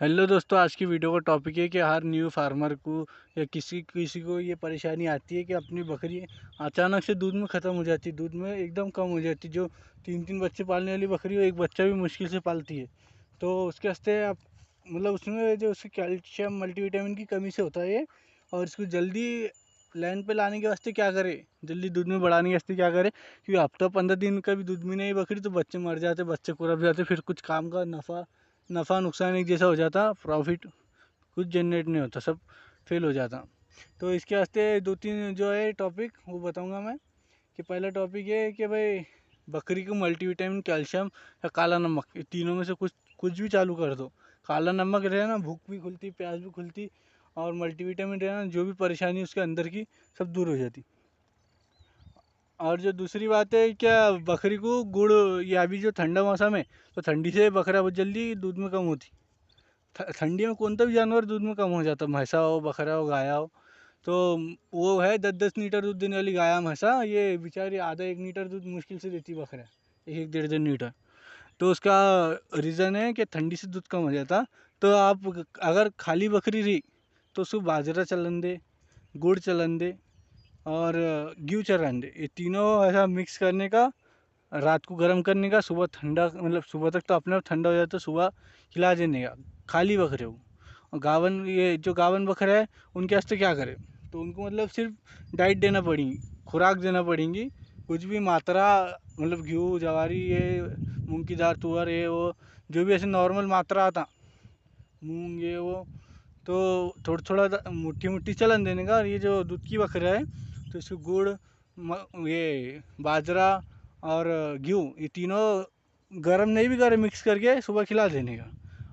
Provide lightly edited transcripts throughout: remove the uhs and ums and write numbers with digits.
Hello दोस्तों, आज की वीडियो का टॉपिक है कि हर न्यू फार्मर को या किसी किसी को ये परेशानी आती है कि अपनी बकरी अचानक से दूध में ख़त्म हो जाती है, दूध में एकदम कम हो जाती है। जो 3-3 बच्चे पालने वाली बकरी हो, एक बच्चा भी मुश्किल से पालती है। तो उसके वास्ते आप मतलब उसमें जो उसकी कैल्शियम मल्टीविटामिन की कमी से होता है ये। और इसको जल्दी लाइन पे लाने के वास्ते क्या करे, जल्दी दूध में बढ़ाने के वास्ते क्या करे, क्योंकि हफ्ता 15 दिन का भी दूध भी नहीं बकरी तो बच्चे मर जाते, बच्चे कुरप जाते, फिर कुछ काम का नफ़ा नुकसान एक जैसा हो जाता, प्रॉफिट कुछ जनरेट नहीं होता, सब फेल हो जाता। तो इसके वास्ते 2-3 जो है टॉपिक वो बताऊंगा मैं। कि पहला टॉपिक ये है कि भाई बकरी को मल्टीविटामिन, कैल्शियम या काला नमक, ये तीनों में से कुछ कुछ भी चालू कर दो। काला नमक रहे ना, भूख भी खुलती, प्यास भी खुलती, और मल्टीविटामिन रहे ना, जो भी परेशानी उसके अंदर की सब दूर हो जाती। और जो दूसरी बात है क्या, बकरी को गुड़, ये अभी जो ठंडा मौसम है तो ठंडी से बकरा बहुत जल्दी दूध में कम होती। ठंडी में कौन सा भी जानवर दूध में कम हो जाता, भैंसा हो, बकरा हो, गाय हो। तो वो है 10-10 लीटर दूध देने वाली गाय भैंसा, ये बेचारी आधा 1 लीटर दूध मुश्किल से देती बकरा, 1-1.5-1.5 लीटर। तो उसका रीज़न है कि ठंडी से दूध कम हो जाता। तो आप अगर खाली बकरी रही तो उसको बाजरा चलन दे, गुड़ चलन दे, और घी चलन दे, ये तीनों ऐसा मिक्स करने का, रात को गर्म करने का, सुबह ठंडा, मतलब सुबह तक तो अपने आप ठंडा हो जाता है, सुबह खिला देने का खाली बकरे को। और गावन, ये जो गावन बकरा है उनके वास्ते क्या करें, तो उनको मतलब सिर्फ डाइट देना पड़ेगी, खुराक देना पड़ेगी, कुछ भी मात्रा, मतलब गेहूँ जवारी, ये मूंग की दाल, तुअर, ये वो जो भी ऐसे नॉर्मल मात्रा आता, मूंग ये वो, तो थोड़ा थोड़ा मुट्ठी मुट्ठी चलन देने का। और ये जो दूध की बकरा है तो इसको गुड़, ये बाजरा और गेहूँ, ये तीनों गरम नहीं भी करे, मिक्स करके सुबह खिला देने का।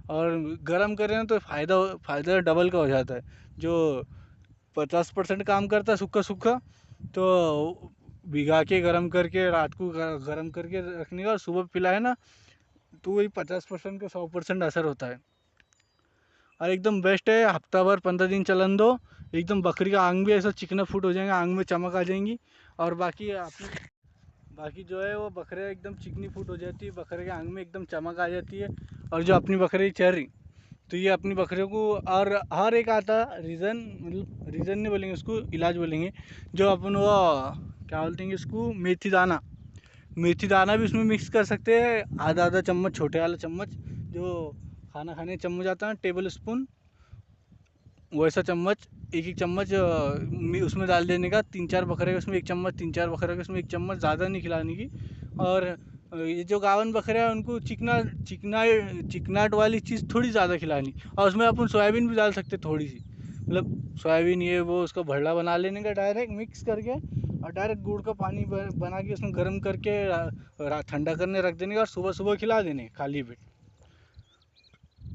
और गरम करें ना तो फ़ायदा डबल का हो जाता है। जो 50% काम करता है सूखा सूखा, तो भिगा के गरम करके रात को गरम करके रखने का, और सुबह पिलाए ना तो वही 50% का 100% असर होता है। और एकदम बेस्ट है, हफ्ता भर 15 दिन चलन दो, एकदम बकरी का आंग भी ऐसा चिकना फूट हो जाएगा, आंग में चमक आ जाएंगी। और बाकी जो है वो बकरे एकदम चिकनी फूट हो जाती है, बकरे के आंग में एकदम चमक आ जाती है। और जो अपनी बकरी चल रही, तो ये अपनी बकरियों को, और हर एक आता रीज़न, मतलब रीज़न नहीं बोलेंगे उसको, इलाज बोलेंगे। जो अपन वो क्या बोलते हैं उसको, मेथी दाना भी उसमें मिक्स कर सकते हैं, आधा आधा चम्मच, छोटे वाला चम्मच, जो खाना खाने चम्मच आता है, टेबल स्पून, वैसा चम्मच, एक एक चम्मच उसमें डाल देने का। 3-4 बकरे का उसमें 1 चम्मच, 3-4 बकरे का उसमें 1 चम्मच, ज़्यादा नहीं खिलाने की। और ये जो गावन बकरे हैं उनको चिकनाट वाली चीज़ थोड़ी ज़्यादा खिलानी। और उसमें अपन सोयाबीन भी डाल सकते थोड़ी सी, मतलब सोयाबीन ये वो, उसका भरला बना लेने का डायरेक्ट मिक्स करके, और डायरेक्ट गुड़ का पानी बना के उसमें गर्म करके ठंडा करने रख देने का, और सुबह सुबह खिला देने खाली पेट।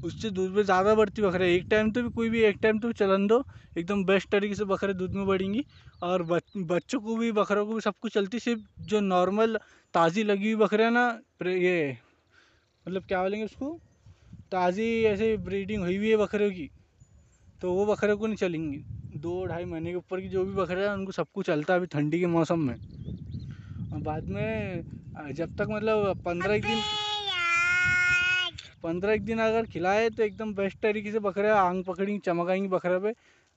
उससे दूध में ज़्यादा बढ़ती बकरे, एक टाइम तो भी, कोई भी एक टाइम तो भी चलन दो, एकदम बेस्ट तरीके से बकरे दूध में बढ़ेंगी। और बच्चों को भी, बकरों को भी, सब कुछ चलती। सिर्फ जो नॉर्मल ताज़ी लगी हुई बकरे हैं ना, ये मतलब क्या बोलेंगे उसको, ताज़ी ऐसे ब्रीडिंग हुई हुई है बकरियों की, तो वो बकरे को नहीं चलेंगी। 2-2.5 महीने के ऊपर की जो भी बकरे हैं उनको सब कुछ चलता है अभी ठंडी के मौसम में। और बाद में जब तक मतलब 15 एक दिन अगर खिलाए तो एकदम बेस्ट तरीके से बकरे आंग पकड़ेंगी, चमकाएंगी बकरे पे,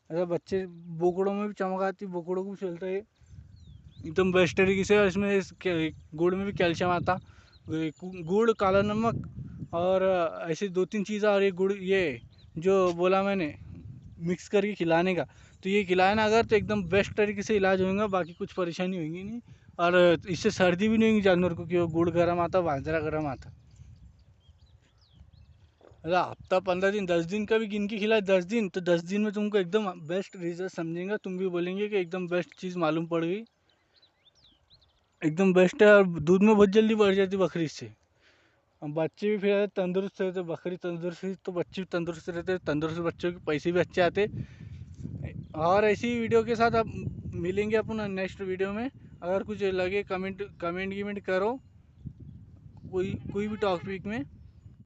ऐसा बच्चे बोकड़ों में भी चमक आती, बोकड़ों को भी चलता है एकदम बेस्ट तरीके से। इसमें गुड़ में भी कैल्शियम आता, गुड़, काला नमक, और ऐसे 2-3 चीज़ें, और ये गुड़, ये जो बोला मैंने मिक्स करके खिलाने का, तो ये खिलाए ना अगर, तो एकदम बेस्ट तरीके से इलाज होगा, बाकी कुछ परेशानी होगी नहीं। और इससे सर्दी भी नहीं होगी जानवर को, कि वो गुड़ गर्म आता, बाजरा गर्म आता। अगर हफ्ता 15 दिन, 10 दिन का भी गिन के खिलाए, 10 दिन, तो 10 दिन में तुमको एकदम बेस्ट रिजल्ट समझेंगे, तुम भी बोलेंगे कि एकदम बेस्ट चीज़ मालूम पड़ गई, एकदम बेस्ट है। और दूध में बहुत जल्दी बढ़ जाती बकरी इससे। अब बच्चे भी फिर तंदुरुस्त रहते, बकरी तंदुरुस्त तो बच्चे भी तंदुरुस्त रहते, तंदुरुस्त बच्चों के पैसे भी अच्छे आते। और ऐसी वीडियो के साथ आप मिलेंगे अपन नेक्स्ट वीडियो में। अगर कुछ लगे कमेंट कमेंट गिमेंट करो, कोई भी टॉपिक में।